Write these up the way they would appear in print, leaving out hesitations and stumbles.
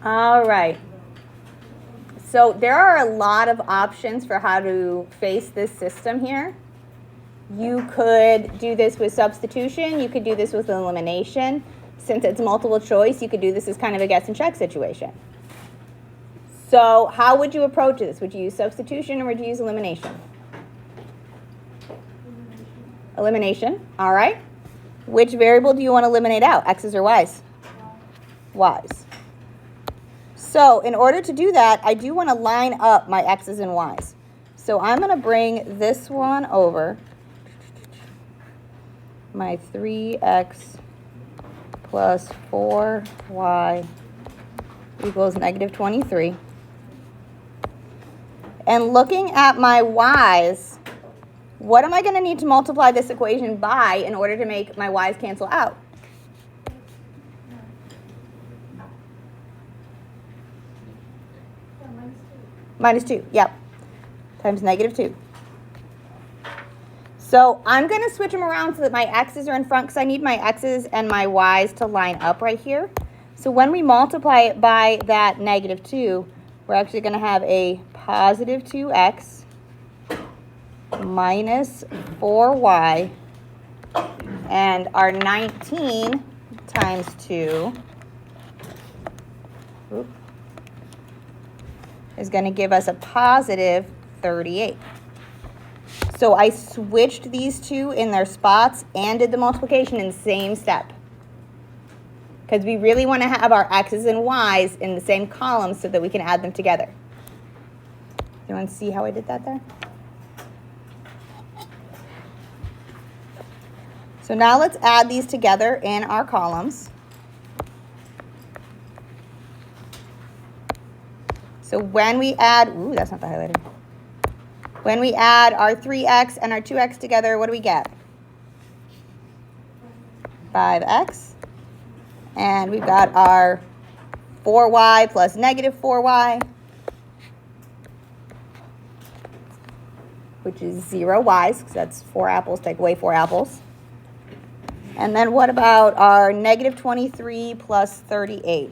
All right. So there are a lot of options for how to face this system here. You could do this with substitution. You could do this with elimination. Since it's multiple choice, you could do this as kind of a guess and check situation. So how would you approach this? Would you use substitution or would you use elimination? Elimination. All right. Which variable do you want to eliminate out, x's or y's? Y's. So in order to do that, I do want to line up my x's and y's. So I'm going to bring this one over. My 3x plus 4y equals negative 23. And looking at my y's, what am I going to need to multiply this equation by in order to make my y's cancel out? Minus 2, yep, times negative 2. So I'm going to switch them around so that my x's are in front because I need my x's and my y's to line up right here. So when we multiply it by that negative 2, we're actually going to have a positive 2x minus 4y, and our 19 times 2 is going to give us a positive 38. So I switched these two in their spots and did the multiplication in the same step. Because we really want to have our x's and y's in the same column so that we can add them together. You want to see how I did that there? So now let's add these together in our columns. So when we add, ooh, that's not the highlighter. When we add our 3x and our 2x together, what do we get? 5x. And we've got our 4y plus negative 4y, which is 0 y's, because that's 4 apples, take away 4 apples. And then what about our negative 23 plus 38?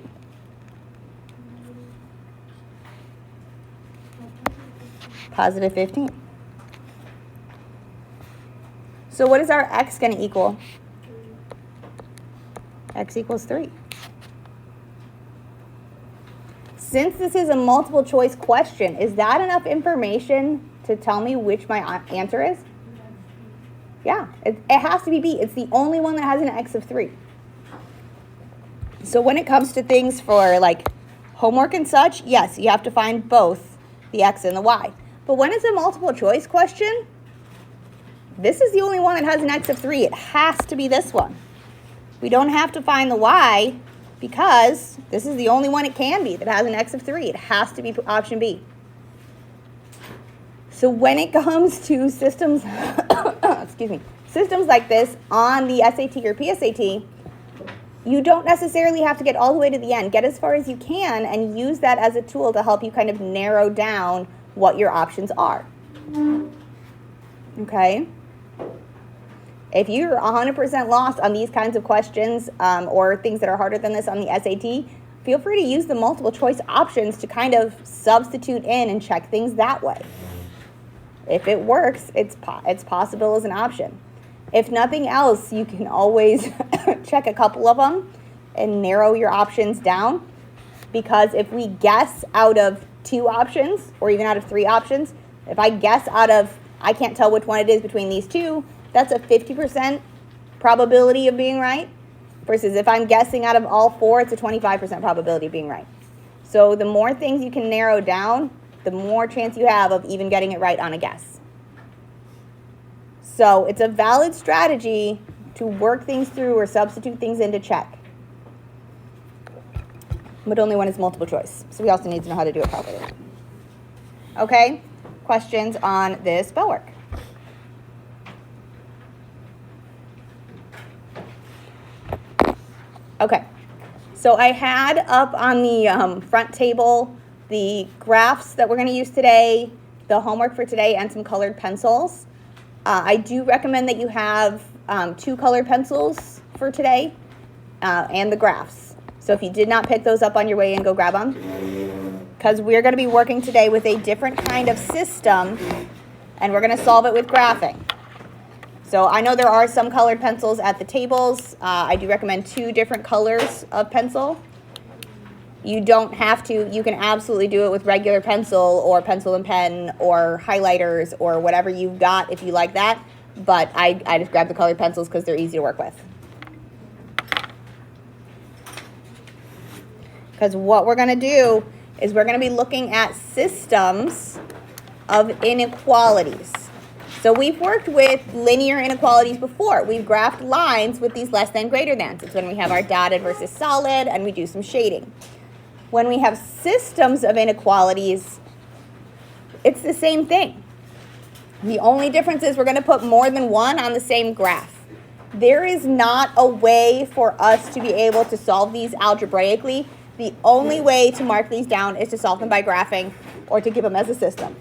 Positive 15. So what is our x going to equal? X equals 3. Since this is a multiple choice question, is that enough information to tell me which my answer is? Yeah, it has to be B. It's the only one that has an x of 3. So when it comes to things for like homework and such, yes, you have to find both the x and the y. But when it's a multiple choice question, this is the only one that has an x of 3. It has to be this one. We don't have to find the y because this is the only one it can be that has an x of 3. It has to be option B. So when it comes to systems, excuse me, systems like this on the SAT or PSAT, you don't necessarily have to get all the way to the end. Get as far as you can and use that as a tool to help you kind of narrow down what your options are. Okay? If you're 100% lost on these kinds of questions or things that are harder than this on the SAT, feel free to use the multiple choice options to kind of substitute in and check things that way. If it works, it's possible as an option. If nothing else, you can always check a couple of them and narrow your options down, because if we guess out of 2 options or even out of 3 options, if I guess out of, I can't tell which one it is between these 2, that's a 50% probability of being right, versus if I'm guessing out of all 4, it's a 25% probability of being right. So the more things you can narrow down, the more chance you have of even getting it right on a guess. So it's a valid strategy to work things through or substitute things in to check. But only when it's multiple choice. So we also need to know how to do it properly. Okay, questions on this spell work? Okay, so I had up on the front table the graphs that we're going to use today, the homework for today, and some colored pencils. I do recommend that you have 2 colored pencils for today and the graphs. So if you did not pick those up on your way in, go grab them. Because we're going to be working today with a different kind of system, and we're going to solve it with graphing. So I know there are some colored pencils at the tables. I do recommend 2 different colors of pencil. You don't have to. You can absolutely do it with regular pencil or pencil and pen or highlighters or whatever you've got if you like that. But I just grab the colored pencils because they're easy to work with. Because what we're going to do is we're going to be looking at systems of inequalities. So we've worked with linear inequalities before. We've graphed lines with these less than greater than. It's when we have our dotted versus solid and we do some shading. When we have systems of inequalities, it's the same thing. The only difference is we're going to put more than one on the same graph. There is not a way for us to be able to solve these algebraically. The only way to mark these down is to solve them by graphing or to give them as a system.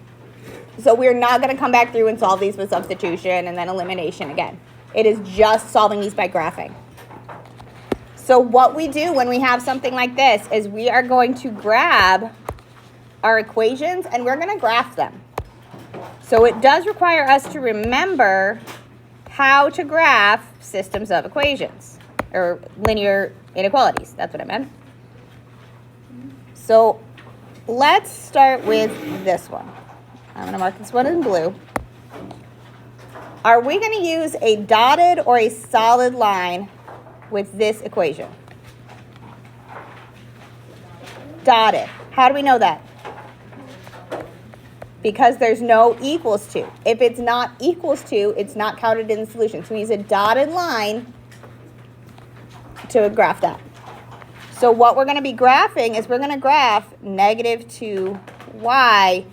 So we're not going to come back through and solve these with substitution and then elimination again. It is just solving these by graphing. So what we do when we have something like this is we are going to grab our equations and we're going to graph them. So it does require us to remember how to graph systems of equations or linear inequalities. That's what I meant. So let's start with this one. I'm going to mark this one in blue. Are we going to use a dotted or a solid line with this equation? Dotted. How do we know that? Because there's no equals to. If it's not equals to, it's not counted in the solution. So we use a dotted line to graph that. So what we're going to be graphing is we're going to graph negative 2y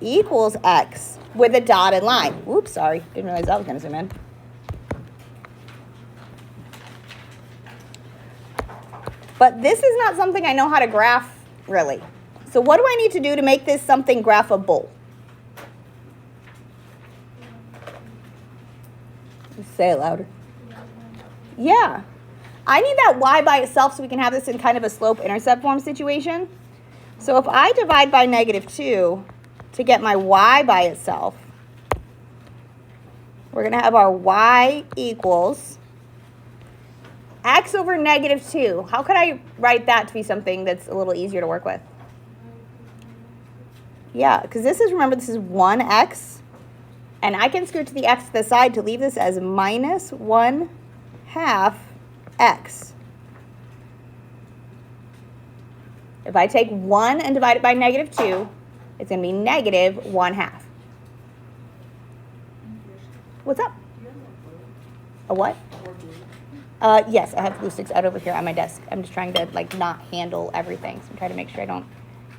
equals x with a dotted line. Oops, sorry. Didn't realize that was going to zoom in. But this is not something I know how to graph, really. So what do I need to do to make this something graphable? Say it louder. Yeah. I need that y by itself so we can have this in kind of a slope-intercept form situation. So if I divide by negative 2 to get my y by itself, we're going to have our y equals x over negative 2. How could I write that to be something that's a little easier to work with? Yeah, because this is, remember, this is 1x. And I can scoot to the x to the side to leave this as minus 1/2 x. If I take 1 and divide it by negative 2, it's going to be negative 1/2. What's up? A what? Yes, I have glue sticks out over here on my desk. I'm just trying to not handle everything. So I'm trying to make sure I don't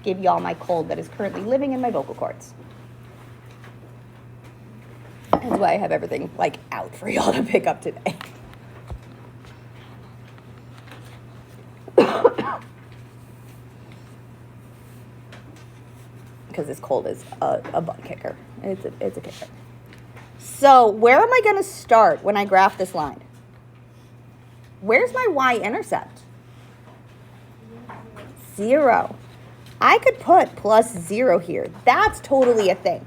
give y'all my cold that is currently living in my vocal cords. That's why I have everything out for y'all to pick up today. Because this cold is a butt kicker. It's a kicker. So where am I going to start when I graph this line? Where's my y-intercept? 0. I could put plus 0 here. That's totally a thing.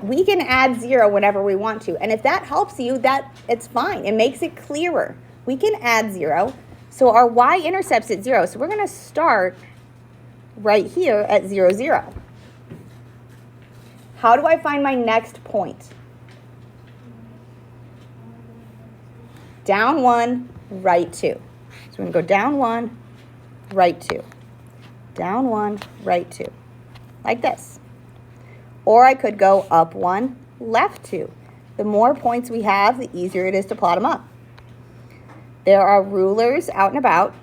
We can add 0 whenever we want to. And if that helps you, it's fine. It makes it clearer. We can add 0. So our y-intercept's at 0. So we're going to start right here at 0, 0. How do I find my next point? Down 1, right 2. So we're going to go down 1, right 2. Down 1, right 2. Like this. Or I could go up 1, left 2. The more points we have, the easier it is to plot them up. There are rulers out and about.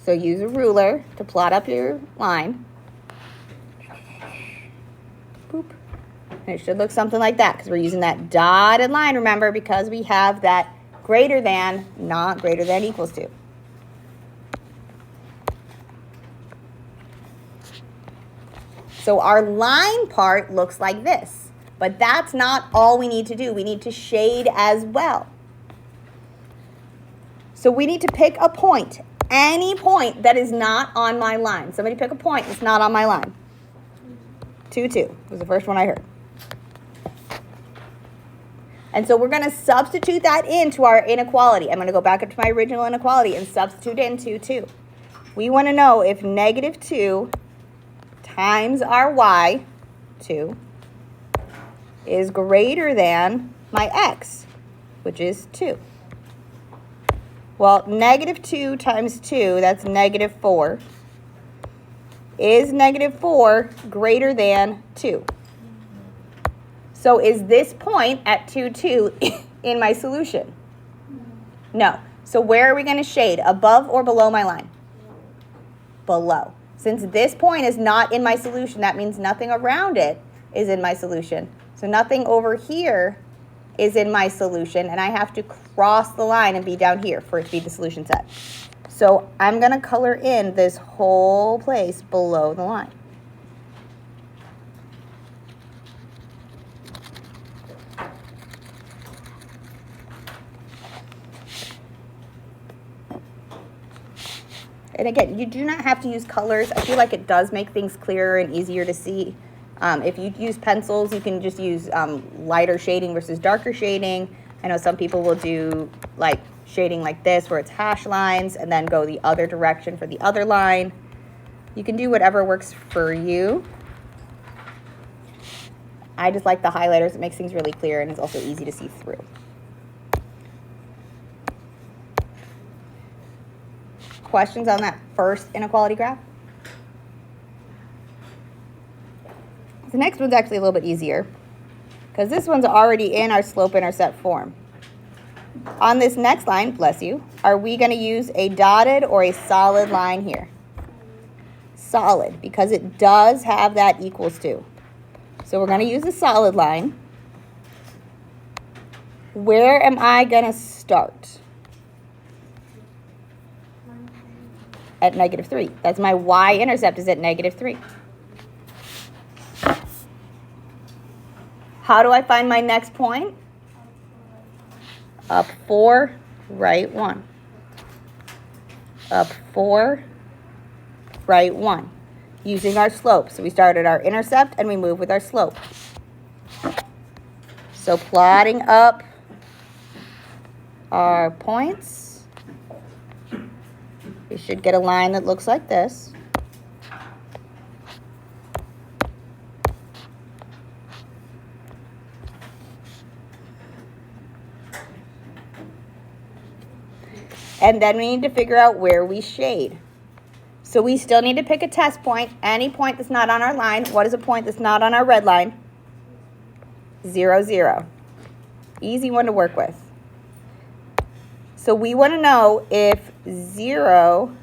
So use a ruler to plot up your line. Boop. And it should look something like that because we're using that dotted line, remember, because we have that greater than, not greater than equals to. So our line part looks like this, but that's not all we need to do. We need to shade as well. So we need to pick a point any point that is not on my line. Somebody pick a point that's not on my line. 2, 2 was the first one I heard. And so we're going to substitute that into our inequality. I'm going to go back up to my original inequality and substitute in 2, 2. We want to know if negative 2 times our y, 2, is greater than my x, which is 2. Well, negative 2 times 2, that's negative 4. Is negative 4 greater than 2? So is this point at 2, 2 in my solution? No. So where are we going to shade? Above or below my line? Below. Since this point is not in my solution, that means nothing around it is in my solution. So nothing over here is in my solution, and I have to cross the line and be down here for it to be the solution set. So I'm going to color in this whole place below the line. And again, you do not have to use colors. I feel like it does make things clearer and easier to see. If you use pencils, you can just use lighter shading versus darker shading. I know some people will do like shading like this where it's hash lines and then go the other direction for the other line. You can do whatever works for you. I just like the highlighters. It makes things really clear and it's also easy to see through. Questions on that first inequality graph? The next one's actually a little bit easier because this one's already in our slope-intercept form. On this next line, bless you, are we going to use a dotted or a solid line here? Solid, because it does have that equals to. So we're going to use a solid line. Where am I going to start? At negative 3. That's my y-intercept is at negative 3. How do I find my next point? Up 4, right 1. Up 4, right 1. Using our slope. So we start at our intercept and we move with our slope. So plotting up our points. We should get a line that looks like this. And then we need to figure out where we shade. So we still need to pick a test point. Any point that's not on our line. What is a point that's not on our red line? 0, 0. Easy one to work with. So we want to know if 0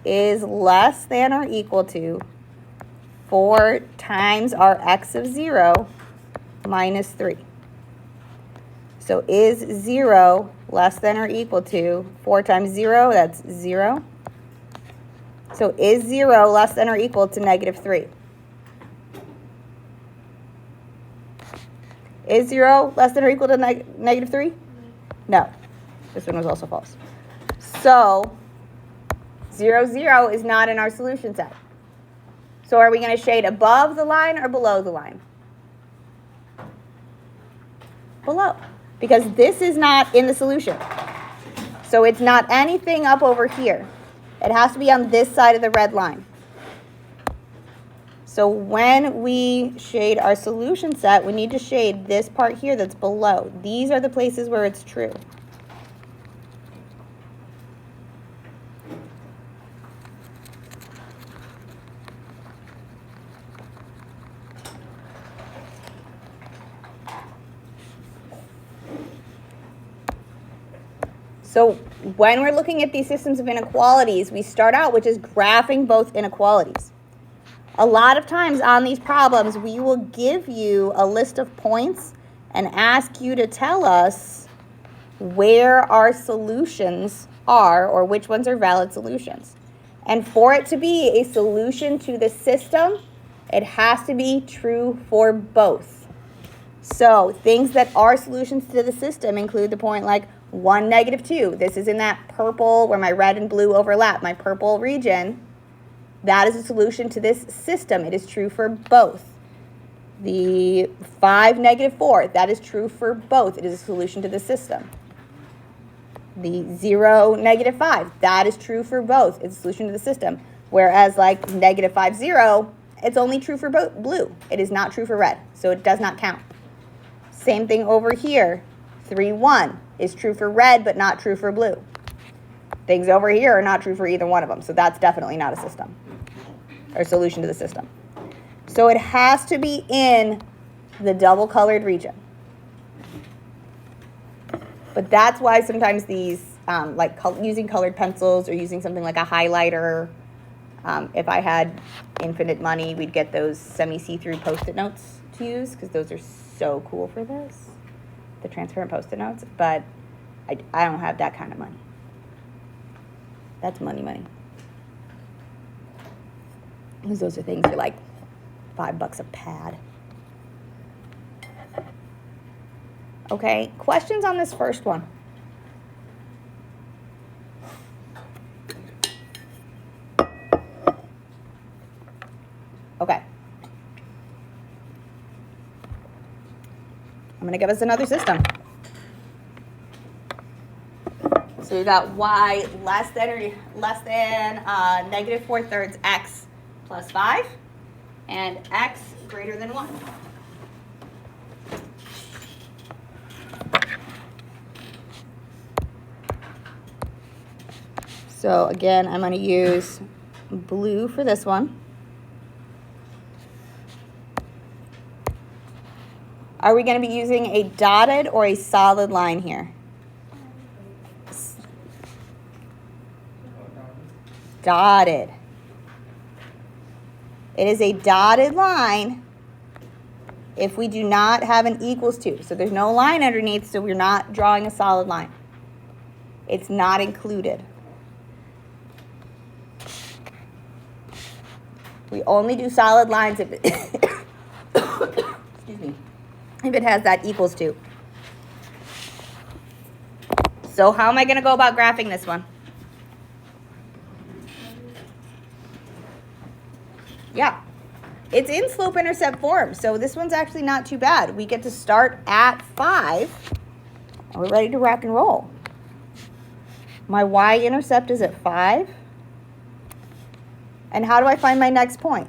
is less than or equal to 4 times our x of 0 minus 3. So is 0 less than or equal to 4 times 0? That's 0. So is 0 less than or equal to negative 3? Is 0 less than or equal to negative 3? No. This one was also false. So 0, 0 is not in our solution set. So are we going to shade above the line or below the line? Below. Because this is not in the solution. So it's not anything up over here. It has to be on this side of the red line. So when we shade our solution set, we need to shade this part here that's below. These are the places where it's true. So when we're looking at these systems of inequalities, we start out with just graphing both inequalities. A lot of times on these problems, we will give you a list of points and ask you to tell us where our solutions are or which ones are valid solutions. And for it to be a solution to the system, it has to be true for both. So things that are solutions to the system include the point like 1, negative 2. This is in that purple where my red and blue overlap, my purple region. That is a solution to this system. It is true for both. The 5, negative 4, that is true for both. It is a solution to the system. The 0, negative 5, that is true for both. It's a solution to the system. Whereas like negative 5, 0, it's only true for blue. It is not true for red, so it does not count. Same thing over here. 3, 1 is true for red, but not true for blue. Things over here are not true for either one of them, so that's definitely not a system or solution to the system. So it has to be in the double colored region. But that's why sometimes these, using colored pencils or using something like a highlighter, if I had infinite money, we'd get those semi-see-through Post-it notes to use because those are so cool for this, the transparent Post-it notes. But I don't have that kind of money. That's money. Because those are things for like $5 a pad. Okay, questions on this first one? Okay. I'm going to give us another system. So we got y less than negative 4/3 x plus 5, and x greater than 1. So again, I'm going to use blue for this one. Are we going to be using a dotted or a solid line here? Dotted. It is a dotted line if we do not have an equals to. So there's no line underneath, so we're not drawing a solid line. It's not included. We only do solid lines if it, excuse me, if it has that equals to. So how am I going to go about graphing this one? Yeah, it's in slope-intercept form, so this one's actually not too bad. We get to start at 5, and we're ready to rock and roll. My y-intercept is at 5. And how do I find my next point?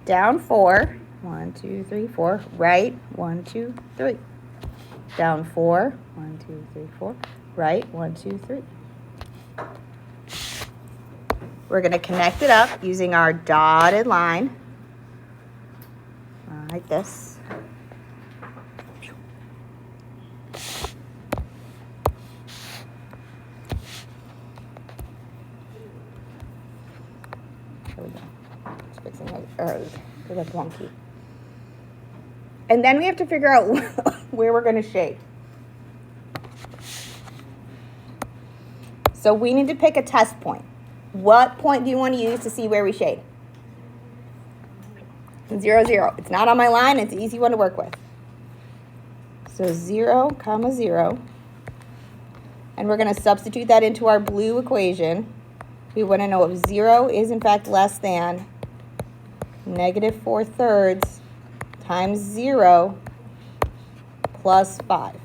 Down 4. 1, 2, 3, 4. Right. 1, 2, 3. Down 4. 1, 2, 3, 4. Right. 1, 2, 3. We're going to connect it up using our dotted line. Like this. There we go. Just fixing my errors. That's wonky. And then we have to figure out where we're going to shade. So we need to pick a test point. What point do you want to use to see where we shade? 0, 0. It's not on my line. It's an easy one to work with. So 0, 0. And we're going to substitute that into our blue equation. We want to know if 0 is in fact less than negative 4/3 times 0 plus 5.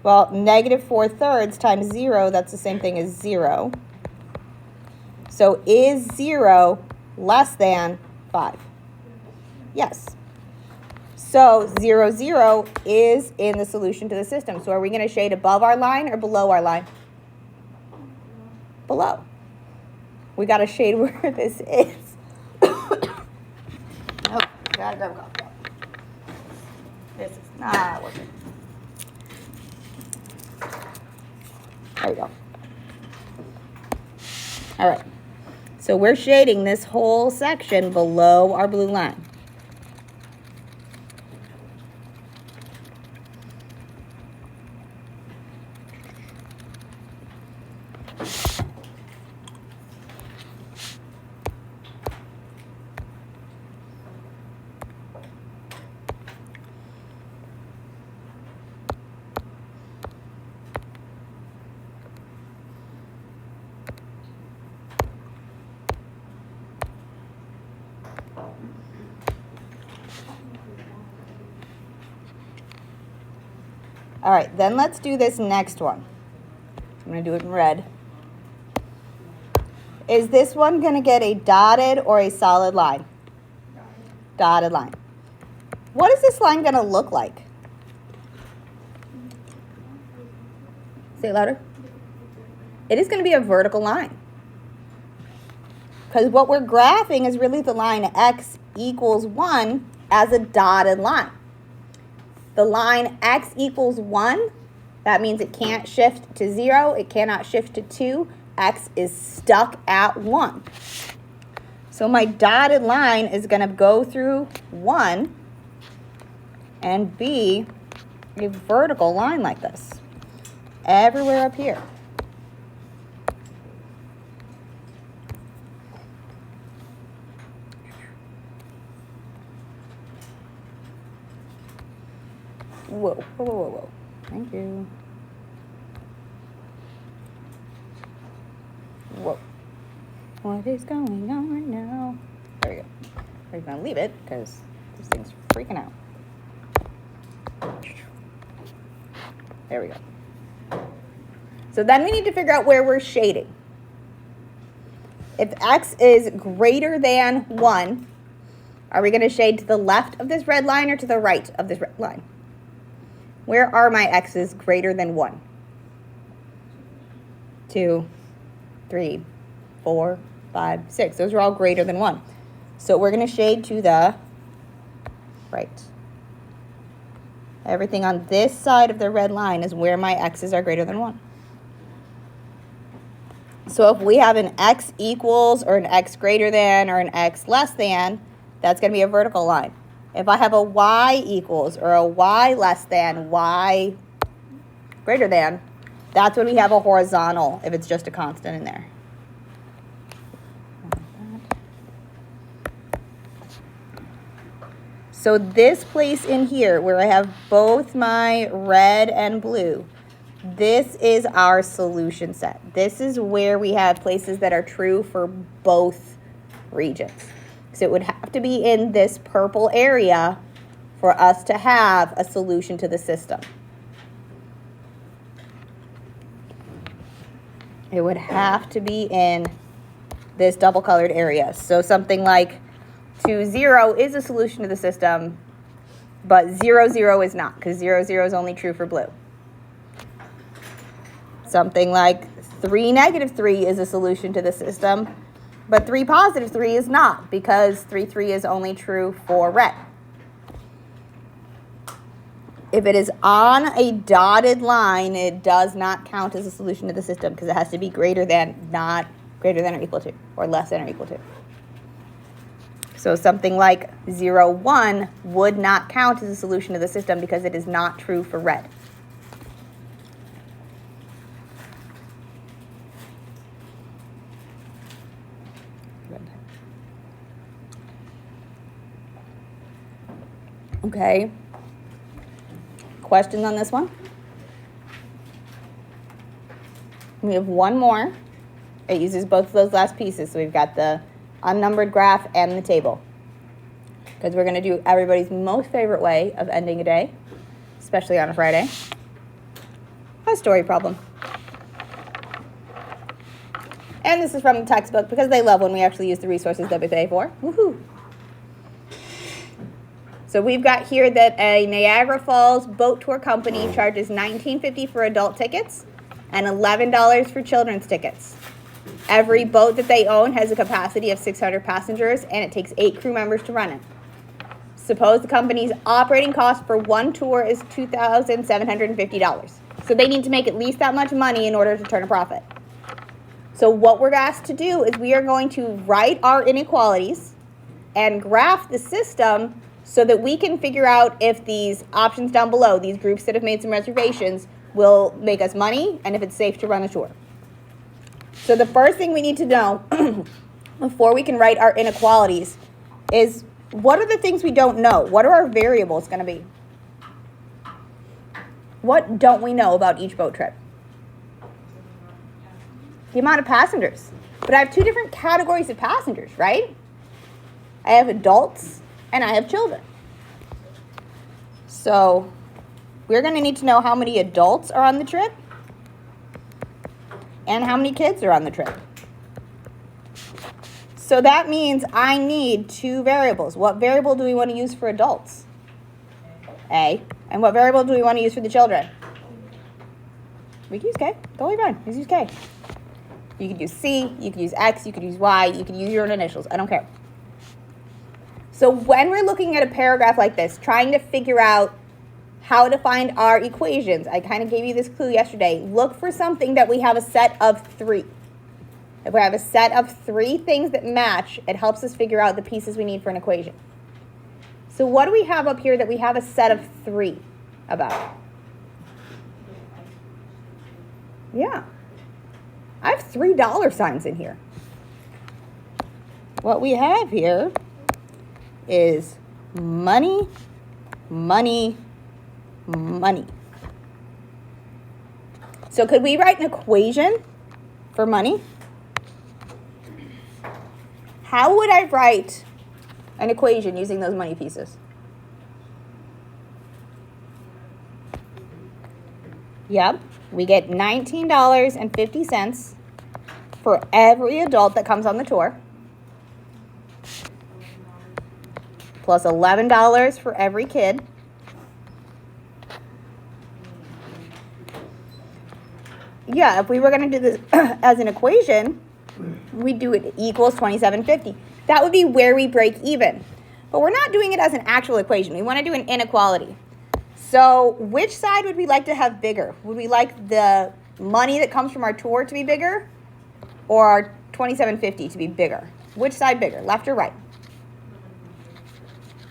Well, negative 4/3 times 0, that's the same thing as 0. So is 0 less than 5? Yes. So 0, 0 is in the solution to the system. So are we going to shade above our line or below our line? Below. We got to shade where this is. Nope, gotta grab a coffee. This is not working. There we go. All right. So we're shading this whole section below our blue line. All right, then let's do this next one. I'm going to do it in red. Is this one going to get a dotted or a solid line? Dotted line. What is this line going to look like? Say it louder. It is going to be a vertical line. Because what we're graphing is really the line x equals 1 as a dotted line. The line x equals 1, that means it can't shift to 0, it cannot shift to 2, x is stuck at 1. So my dotted line is going to go through 1 and be a vertical line like this, everywhere up here. Whoa, whoa, whoa, whoa, whoa. Thank you. Whoa. What is going on now? There we go. We're going to leave it because this thing's freaking out. There we go. So then we need to figure out where we're shading. If x is greater than 1, are we going to shade to the left of this red line or to the right of this red line? Where are my x's greater than 1? 2, 3, 4, 5, 6. Those are all greater than 1. So we're going to shade to the right. Everything on this side of the red line is where my x's are greater than 1. So if we have an x equals or an x greater than or an x less than, that's going to be a vertical line. If I have a y equals or a y less than, y greater than, that's when we have a horizontal if it's just a constant in there. So this place in here where I have both my red and blue, this is our solution set. This is where we have places that are true for both regions. So it would have to be in this purple area for us to have a solution to the system. It would have to be in this double colored area. So something like 2, 0 is a solution to the system, but 0, 0 is not, because 0, 0 is only true for blue. Something like 3, negative 3 is a solution to the system, but 3, positive 3 is not, because 3, 3 is only true for red. If it is on a dotted line, it does not count as a solution to the system because it has to be greater than, not greater than or equal to, or less than or equal to. So something like 0, 1 would not count as a solution to the system because it is not true for red. Okay. Questions on this one? We have one more. It uses both of those last pieces. So we've got the unnumbered graph and the table. Because we're going to do everybody's most favorite way of ending a day, especially on a Friday. A story problem. And this is from the textbook because they love when we actually use the resources that we pay for. Woohoo! So we've got here that a Niagara Falls boat tour company charges $19.50 for adult tickets and $11 for children's tickets. Every boat that they own has a capacity of 600 passengers, and it takes 8 crew members to run it. Suppose the company's operating cost for one tour is $2,750. So they need to make at least that much money in order to turn a profit. So what we're asked to do is we are going to write our inequalities and graph the system so that we can figure out if these options down below, these groups that have made some reservations, will make us money and if it's safe to run a tour. So the first thing we need to know before we can write our inequalities is what are the things we don't know? What are our variables going to be? What don't we know about each boat trip? The amount of passengers. But I have 2 different categories of passengers, right? I have adults and I have children. So we're going to need to know how many adults are on the trip and how many kids are on the trip. So that means I need two variables. What variable do we want to use for adults? A. And what variable do we want to use for the children? We can use K. Totally fine. Just use K. You could use C, you could use X, you could use Y, you could use your own initials. I don't care. So when we're looking at a paragraph like this, trying to figure out how to find our equations, I kind of gave you this clue yesterday. Look for something that we have a set of 3. If we have a set of 3 things that match, it helps us figure out the pieces we need for an equation. So what do we have up here that we have a set of 3 about? Yeah. I have $3 signs in here. What we have here is money, money, money. So could we write an equation for money? How would I write an equation using those money pieces? Yep, we get $19.50 for every adult that comes on the tour, plus $11 for every kid. Yeah, if we were going to do this as an equation, we'd do it equals $27.50. That would be where we break even. But we're not doing it as an actual equation. We want to do an inequality. So which side would we like to have bigger? Would we like the money that comes from our tour to be bigger, or our $27.50 to be bigger? Which side bigger, left or right?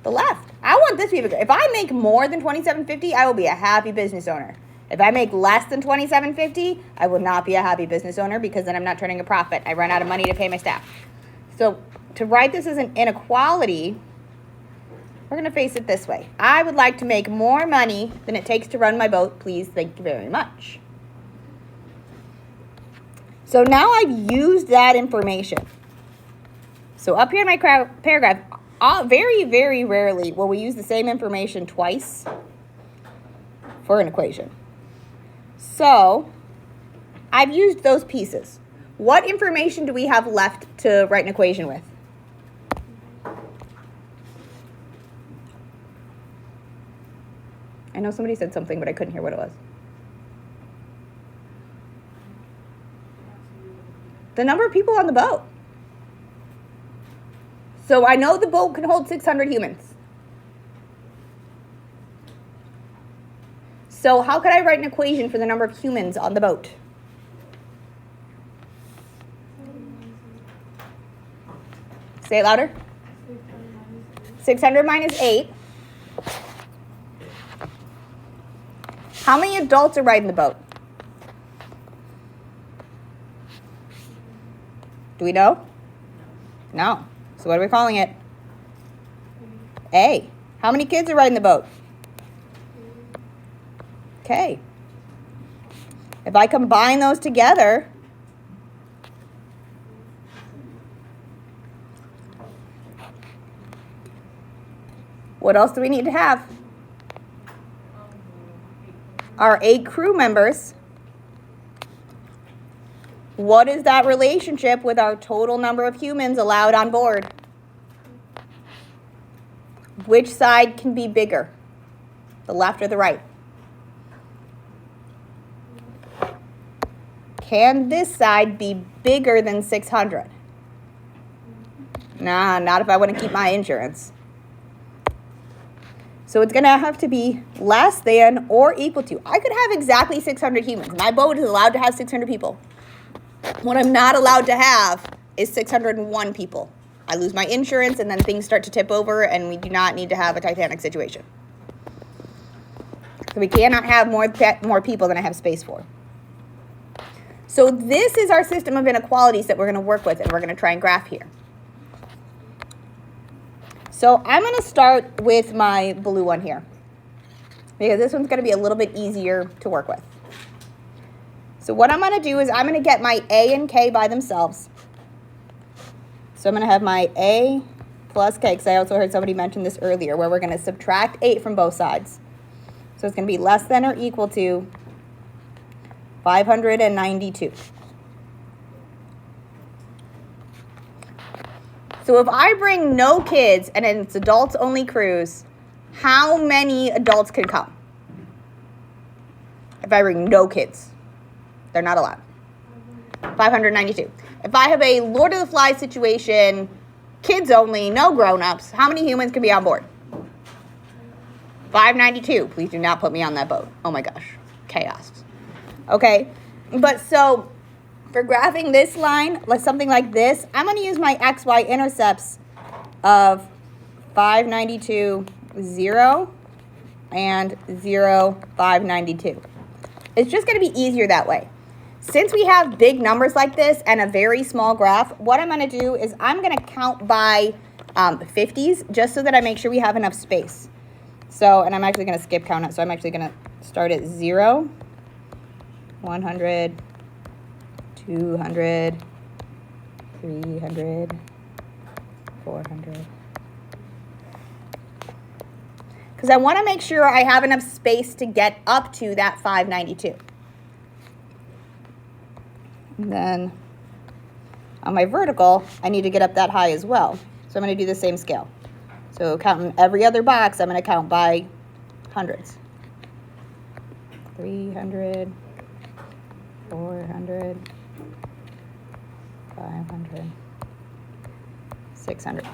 The left. I want this to be bigger. If I make more than $27.50, I will be a happy business owner. If I make less than $27.50, I will not be a happy business owner, because then I'm not turning a profit. I run out of money to pay my staff. So to write this as an inequality, we're going to face it this way. I would like to make more money than it takes to run my boat. Please, thank you very much. So now I've used that information. So up here in my paragraph, very, very rarely will we use the same information twice for an equation. So I've used those pieces. What information do we have left to write an equation with? I know somebody said something, but I couldn't hear what it was. The number of people on the boat. So I know the boat can hold 600 humans. So how could I write an equation for the number of humans on the boat? Say it louder. 600 minus 8. How many adults are riding the boat? Do we know? No. So what are we calling it? A. How many kids are riding the boat? Okay. If I combine those together, what else do we need to have? Our 8 crew members. What is that relationship with our total number of humans allowed on board? Which side can be bigger? The left or the right? Can this side be bigger than 600? Nah, not if I want to keep my insurance. So it's going to have to be less than or equal to. I could have exactly 600 humans. My boat is allowed to have 600 people. What I'm not allowed to have is 601 people. I lose my insurance, and then things start to tip over, and we do not need to have a Titanic situation. So we cannot have more people than I have space for. So this is our system of inequalities that we're going to work with, and we're going to try and graph here. So I'm going to start with my blue one here, because this one's going to be a little bit easier to work with. So what I'm going to do is I'm going to get my A and K by themselves. So I'm going to have my A plus K, because I also heard somebody mention this earlier, where we're going to subtract 8 from both sides. So it's going to be less than or equal to 592. So if I bring no kids and it's adults only cruise, how many adults can come? If I bring no kids, they're not allowed. 592. If I have a Lord of the Flies situation, kids only, no grown-ups, how many humans can be on board? 592. Please do not put me on that boat. Oh my gosh. Chaos. Okay. But so for graphing this line, like something like this, I'm going to use my XY intercepts of 592, 0, and 0, 592. It's just going to be easier that way. Since we have big numbers like this and a very small graph, what I'm going to do is I'm going to count by 50s just so that I make sure we have enough space. So, and I'm actually going to skip count it. So I'm actually going to start at 0, 100, 200, 300, 400. Because I want to make sure I have enough space to get up to that 592. And then on my vertical, I need to get up that high as well. So I'm going to do the same scale. So counting every other box, I'm going to count by hundreds. 300, 400, 500, 600.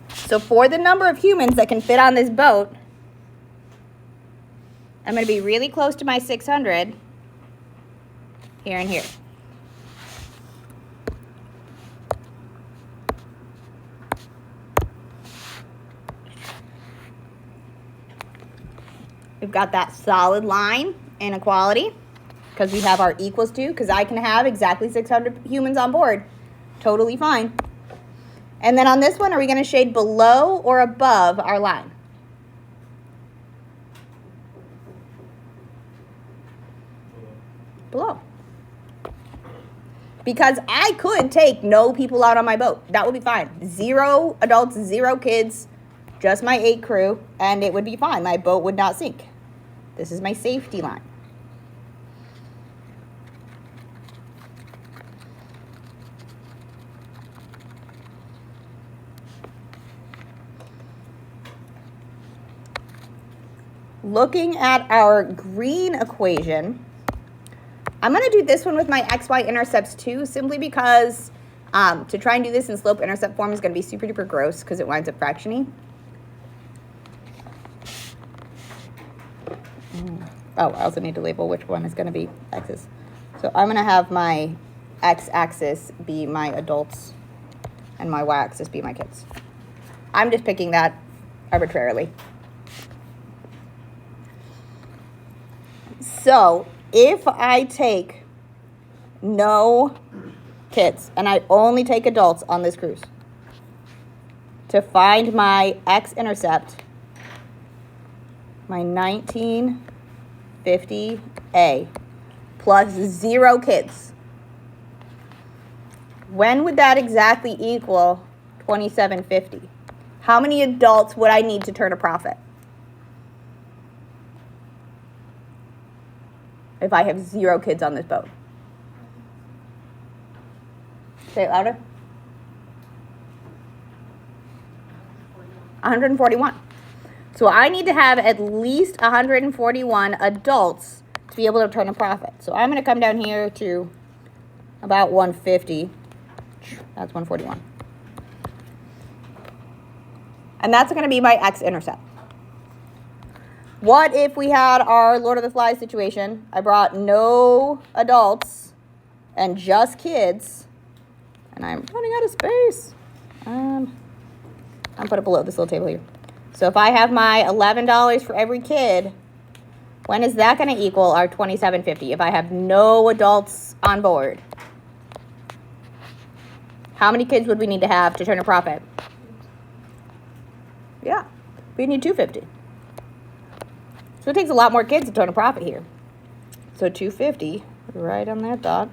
So for the number of humans that can fit on this boat, I'm going to be really close to my 600 here and here. We've got that solid line inequality because we have our equals to, because I can have exactly 600 humans on board. Totally fine. And then on this one, are we going to shade below or above our line? Below. Because I could take no people out on my boat. That would be fine. 0 adults, 0 kids, just my 8 crew, and it would be fine. My boat would not sink. This is my safety line. Looking at our green equation, I'm going to do this one with my XY intercepts too, simply because to try and do this in slope intercept form is going to be super duper gross because it winds up fractioning. Oh, I also need to label which one is going to be x's. So I'm going to have my x-axis be my adults and my y-axis be my kids. I'm just picking that arbitrarily. So if I take no kids and I only take adults on this cruise, to find my x-intercept, my 1950A plus 0 kids, when would that exactly equal 2750? How many adults would I need to turn a profit? If I have 0 kids on this boat. Say it louder. 141. So I need to have at least 141 adults to be able to turn a profit. So I'm going to come down here to about 150. That's 141. And that's going to be my x-intercept. What if we had our Lord of the Flies situation? I brought no adults and just kids, and I'm running out of space. I'll put it below this little table here. So if I have my $11 for every kid, when is that going to equal our $27.50 if I have no adults on board? How many kids would we need to have to turn a profit? Yeah, we need 250. So it takes a lot more kids to turn a profit here. So 250, right on that dot.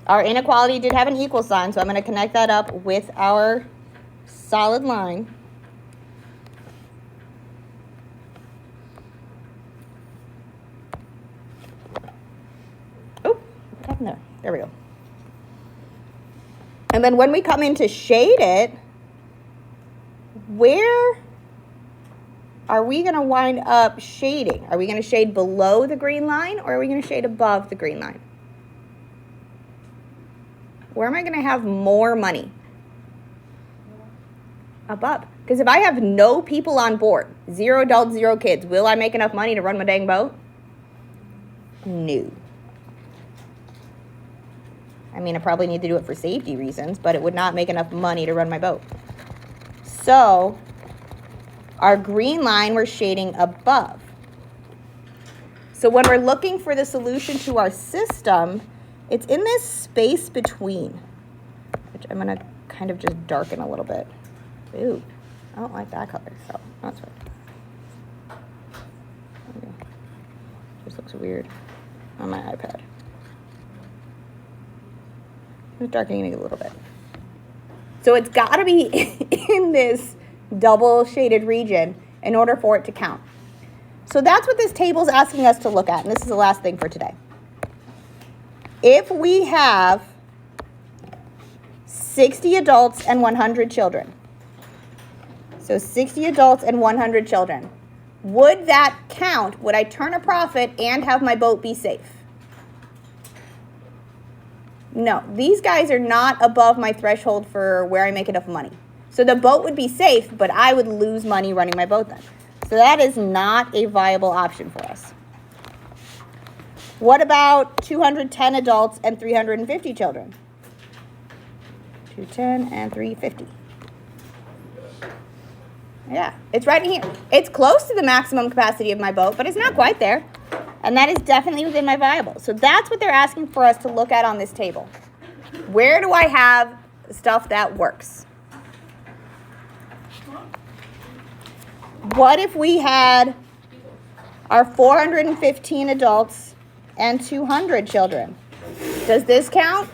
Our inequality did have an equal sign, so I'm going to connect that up with our solid line. Oh, what happened there? There we go. And then when we come in to shade it, where are we going to wind up shading? Are we going to shade below the green line, or are we going to shade above the green line? Where am I going to have more money? Above. Because if I have no people on board, 0 adults, 0 kids, will I make enough money to run my dang boat? No. I mean, I probably need to do it for safety reasons, but it would not make enough money to run my boat. So our green line, we're shading above. So when we're looking for the solution to our system, it's in this space between, which I'm going to kind of just darken a little bit. Ooh, I don't like that color, so that's right. Just looks weird on my iPad. I'm darkening it a little bit. So it's got to be in this double shaded region in order for it to count. So that's what this table is asking us to look at, and this is the last thing for today. If we have 60 adults and 100 children, so 60 adults and 100 children, would that count? Would I turn a profit and have my boat be safe? No, these guys are not above my threshold for where I make enough money. So the boat would be safe, but I would lose money running my boat then. So that is not a viable option for us. What about 210 adults and 350 children? 210 and 350. Yeah, it's right in here. It's close to the maximum capacity of my boat, but it's not quite there. And that is definitely within my viable. So that's what they're asking for us to look at on this table. Where do I have stuff that works? What if we had our 415 adults and 200 children? Does this count?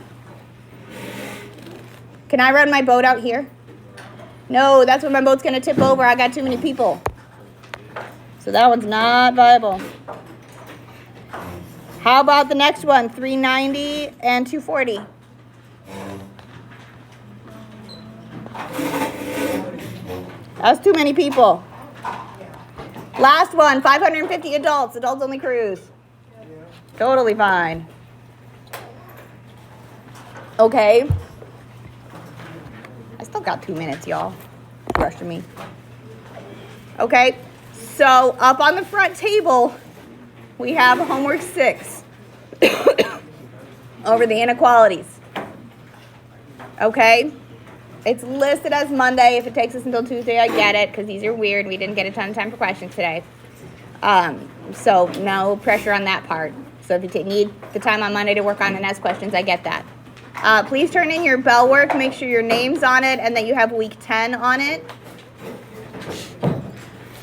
Can I run my boat out here? No, that's when my boat's going to tip over. I got too many people. So that one's not viable. How about the next one, 390 and 240? That's too many people. Last one, 550 adults, adults only cruise. Totally fine. Okay. I still got 2 minutes, y'all. Rushing me. Okay, so up on the front table, we have homework 6 over the inequalities. Okay, it's listed as Monday. If it takes us until Tuesday, I get it, because these are weird. We didn't get a ton of time for questions today. So no pressure on that part. So if you need the time on Monday to work on and ask questions, I get that. Please turn in your bell work. Make sure your name's on it and that you have week 10 on it.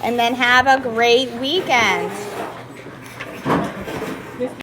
And then have a great weekend.